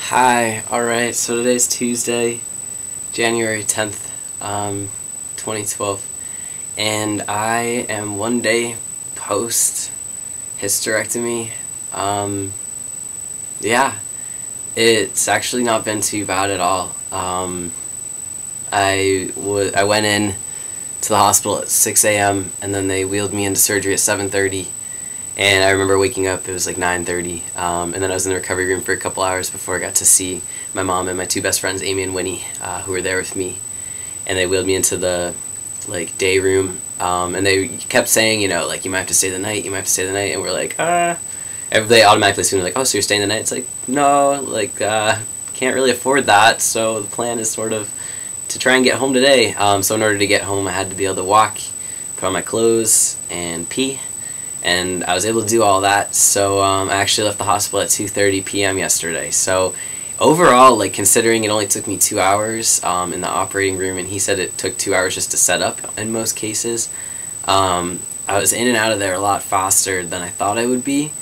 Hi, alright, so today's Tuesday, January 10th, 2012, and I am one day post hysterectomy. Yeah, it's actually not been too bad at all. I went in to the hospital at 6 a.m. and then they wheeled me into surgery at 7:30. And I remember waking up, it was like 9:30, and then I was in the recovery room for a couple hours before I got to see my mom and my two best friends, Amy and Winnie, who were there with me. And they wheeled me into the day room, and they kept saying, you might have to stay the night, and we're like, they automatically assume, like, oh, so you're staying the night? It's like, no, can't really afford that, so the plan is sort of to try and get home today. So in order to get home, I had to be able to walk, put on my clothes, and pee. And I was able to do all that, so I actually left the hospital at 2:30 p.m. yesterday. So overall, considering it only took me 2 hours in the operating room, and he said it took 2 hours just to set up in most cases, I was in and out of there a lot faster than I thought I would be.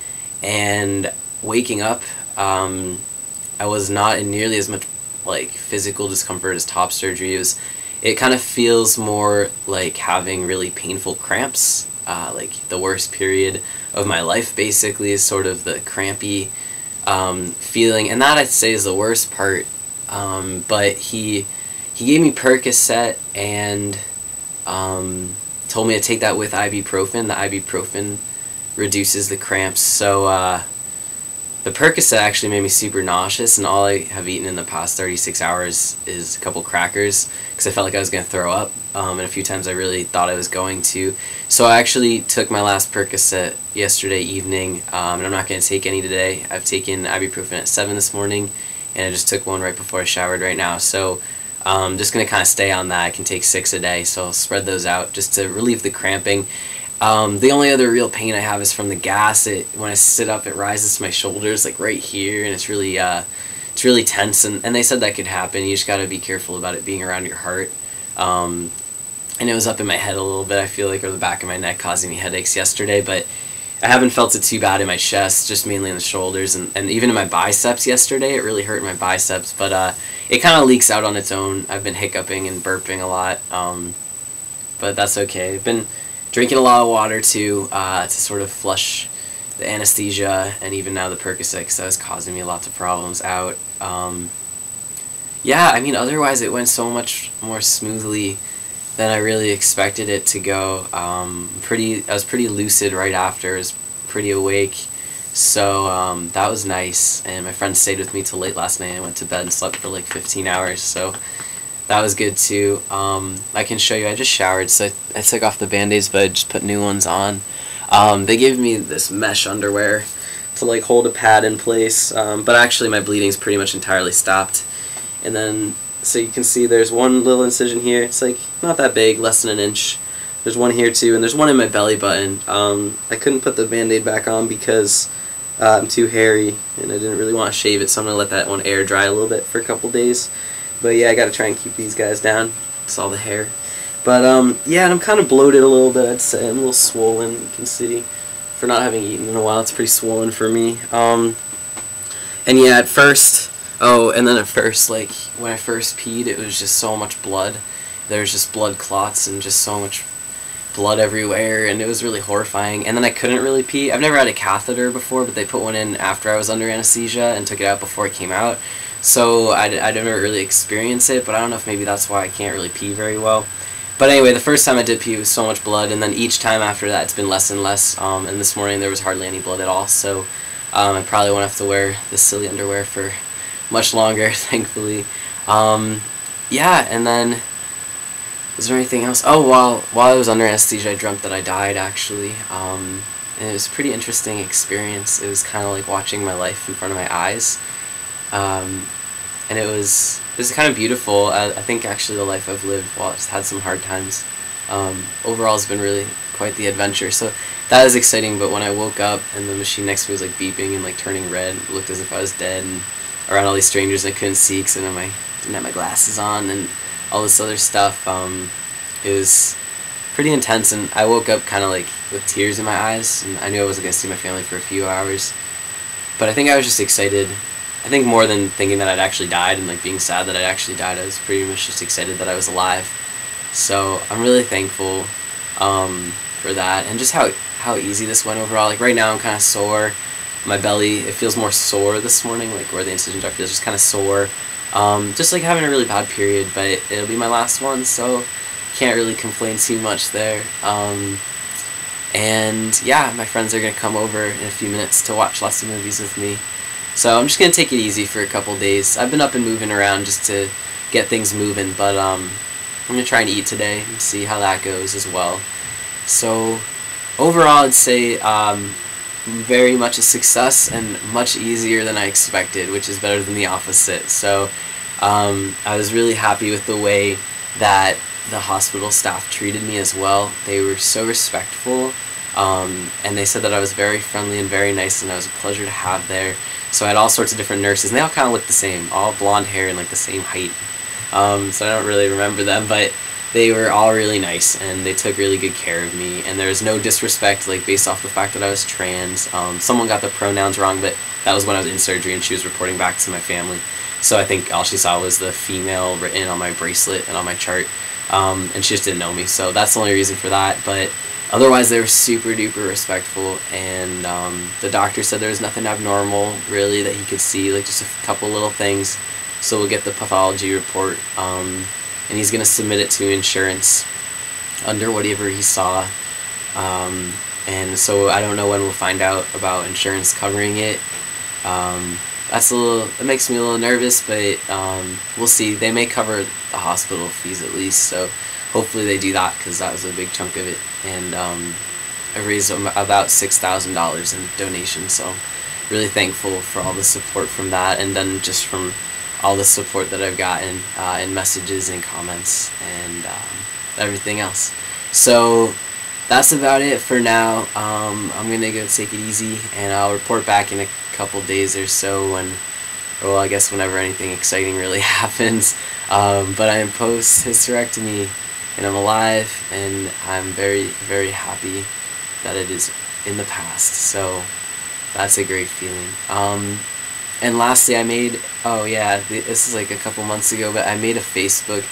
And waking up, I was not in nearly as much physical discomfort as top surgery. It kind of feels more like having really painful cramps. The worst period of my life basically is sort of the crampy feeling, and that I'd say is the worst part. But he gave me Percocet and told me to take that with ibuprofen. The ibuprofen reduces the cramps, so the Percocet actually made me super nauseous, and all I have eaten in the past 36 hours is a couple crackers because I felt like I was going to throw up, and a few times I really thought I was going to. So I actually took my last Percocet yesterday evening, and I'm not going to take any today. I've taken ibuprofen at 7 this morning, and I just took one right before I showered right now. So I'm just going to kind of stay on that. I can take 6 a day, so I'll spread those out just to relieve the cramping. The only other real pain I have is from the gas. When I sit up, it rises to my shoulders, right here, and it's really tense. And they said that could happen. You just got to be careful about it being around your heart. And it was up in my head a little bit, I feel like, or the back of my neck, causing me headaches yesterday. But I haven't felt it too bad in my chest, just mainly in the shoulders, and even in my biceps yesterday. It really hurt my biceps, but it kind of leaks out on its own. I've been hiccuping and burping a lot, but that's okay. I've been drinking a lot of water too, to sort of flush the anesthesia, and even now the Percocet, because that was causing me lots of problems out. Yeah, I mean, otherwise it went so much more smoothly than I really expected it to go. I was pretty lucid right after. I was pretty awake, so that was nice. And my friend stayed with me till late last night. I went to bed and slept for 15 hours, so that was good too. I can show you, I just showered, so I took off the band-aids, but I just put new ones on. They gave me this mesh underwear to hold a pad in place, but actually my bleeding's pretty much entirely stopped. And then, so you can see there's one little incision here. It's not that big, less than an inch. There's one here too, and there's one in my belly button. I couldn't put the band-aid back on because I'm too hairy, and I didn't really want to shave it, so I'm going to let that one air dry a little bit for a couple days. But yeah, I gotta try and keep these guys down. It's all the hair. But yeah, and I'm kind of bloated a little bit, I'd say. I'm a little swollen, you can see. For not having eaten in a while, it's pretty swollen for me. And yeah, at first, when I first peed, it was just so much blood. There was just blood clots and just so much blood everywhere, and it was really horrifying. And then I couldn't really pee. I've never had a catheter before, but they put one in after I was under anesthesia and took it out before it came out. So I never really experienced it, but I don't know if maybe that's why I can't really pee very well. But anyway, the first time I did pee, it was so much blood, and then each time after that, it's been less and less. And this morning, there was hardly any blood at all, so I probably won't have to wear this silly underwear for much longer, thankfully. Yeah, and then, is there anything else? Oh, while I was under anesthesia, I dreamt that I died, actually. And it was a pretty interesting experience. It was kind of like watching my life in front of my eyes. And it was kind of beautiful. I think actually the life I've lived, while I've had some hard times, overall has been really quite the adventure. So that is exciting. But when I woke up and the machine next to me was beeping and turning red, it looked as if I was dead, and around all these strangers I couldn't see because I didn't have my glasses on and all this other stuff. It was pretty intense, and I woke up kind of with tears in my eyes, and I knew I wasn't going to see my family for a few hours. But I think I was just excited I think more than thinking that I'd actually died and like being sad that I'd actually died, I was pretty much just excited that I was alive. So I'm really thankful for that, and just how easy this went overall. Like right now I'm kind of sore. My belly, it feels more sore this morning, like where the incisions are, feels just kind of sore. Just like having a really bad period, but it'll be my last one, so can't really complain too much there. And yeah, my friends are going to come over in a few minutes to watch lots of movies with me. So I'm just going to take it easy for a couple days. I've been up and moving around just to get things moving, but I'm going to try and eat today and see how that goes as well. So overall, I'd say very much a success and much easier than I expected, which is better than the opposite. So I was really happy with the way that the hospital staff treated me as well. They were so respectful, and they said that I was very friendly and very nice, and I was a pleasure to have there. So I had all sorts of different nurses, and they all kind of looked the same, all blonde hair and like the same height. So I don't really remember them, but they were all really nice, and they took really good care of me, and there was no disrespect like based off the fact that I was trans. Someone got the pronouns wrong, but that was when I was in surgery and she was reporting back to my family. So I think all she saw was the female written on my bracelet and on my chart. And she just didn't know me, so that's the only reason for that. But otherwise they were super duper respectful, and the doctor said there was nothing abnormal really that he could see, like just a couple little things. So we'll get the pathology report, and he's going to submit it to insurance under whatever he saw, and so I don't know when we'll find out about insurance covering it. It makes me a little nervous, but we'll see. They may cover the hospital fees at least, so hopefully they do that, because that was a big chunk of it, and I raised about $6,000 in donations, so really thankful for all the support from that, and then just from all the support that I've gotten in messages and comments and everything else. So that's about it for now. I'm gonna go take it easy, and I'll report back in a couple days or so when, well, I guess whenever anything exciting really happens. But I am post hysterectomy, and I'm alive, and I'm very, very happy that it is in the past. So that's a great feeling. And lastly, I made, oh yeah, this is like a couple months ago, but I made a Facebook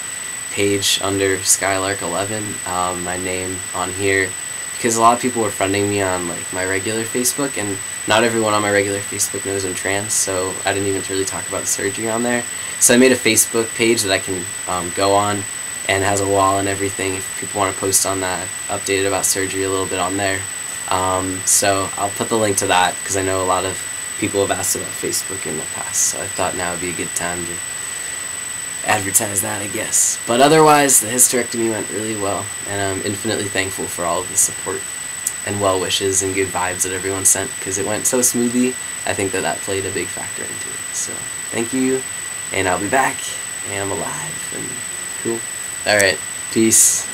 page under skylarkeleven, my name on here, because a lot of people were friending me on like my regular Facebook, and not everyone on my regular Facebook knows I'm trans, so I didn't even really talk about the surgery on there. So I made a Facebook page that I can go on, and it has a wall and everything if people want to post on that. I've updated about surgery a little bit on there. So I'll put the link to that, because I know a lot of people have asked about Facebook in the past, so I thought now would be a good time to advertise that, I guess. But otherwise, the hysterectomy went really well, and I'm infinitely thankful for all of the support and well wishes and good vibes that everyone sent, because it went so smoothly. I think that that played a big factor into it. So thank you, and I'll be back, and I'm alive, and cool. Alright, peace.